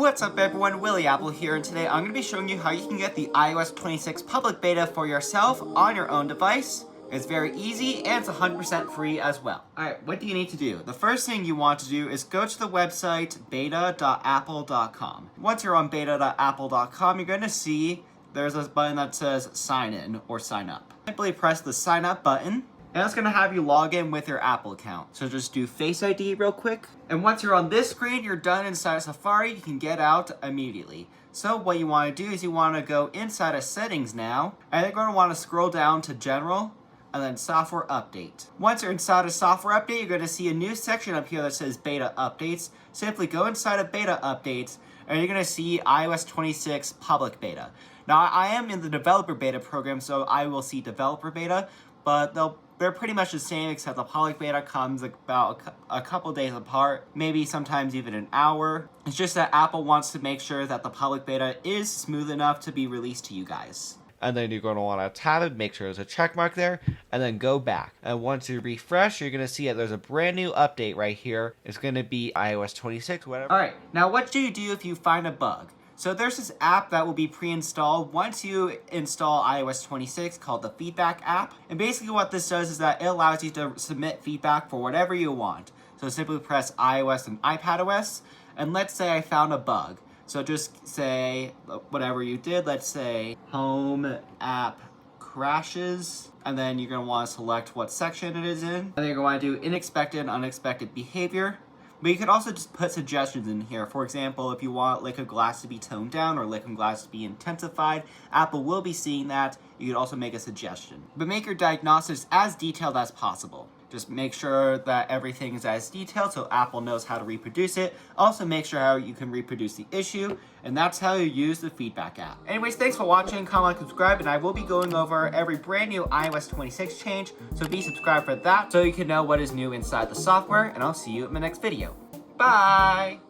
What's up everyone, Willy Apple here, and today I'm going to be showing you how you can get the iOS 26 public beta for yourself on your own device. It's very easy and it's 100% free as well. Alright, what do you need to do? The first thing you want to do is go to the website beta.apple.com. Once you're on beta.apple.com, you're going to see there's this button that says sign in or sign up. Simply press the sign up button. And it's going to have you log in with your Apple account. So just do Face ID real quick. And once you're on this screen, you're done inside of Safari. You can get out immediately. So what you want to do is you want to go inside of Settings now. And you're going to want to scroll down to General and then Software Update. Once you're inside of Software Update, you're going to see a new section up here that says Beta Updates. Simply go inside of Beta Updates and you're going to see iOS 26 Public Beta. Now I am in the Developer Beta program, so I will see Developer Beta, but they're pretty much the same, except the public beta comes about a couple days apart, maybe sometimes even an hour. It's just that Apple wants to make sure that the public beta is smooth enough to be released to you guys. And then you're going to want to tab it, make sure there's a check mark there, and then go back. And once you refresh, you're going to see that there's a brand new update right here. It's going to be iOS 26, whatever. Alright, now what do you do if you find a bug? So there's this app that will be pre-installed once you install iOS 26 called the Feedback app. And basically what this does is that it allows you to submit feedback for whatever you want. So simply press iOS and iPadOS, and let's say I found a bug. So just say whatever you did, let's say home app crashes, and then you're going to want to select what section it is in. And then you're going to want to do unexpected and unexpected behavior. But you could also just put suggestions in here. For example, if you want liquid glass to be toned down or liquid glass to be intensified, Apple will be seeing that. You could also make a suggestion. But make your diagnostics as detailed as possible. Just make sure that everything is as detailed so Apple knows how to reproduce it. Also make sure how you can reproduce the issue. And that's how you use the Feedback app. Anyways, thanks for watching. Comment, subscribe, and I will be going over every brand new iOS 26 change. So be subscribed for that so you can know what is new inside the software. And I'll see you in my next video. Bye!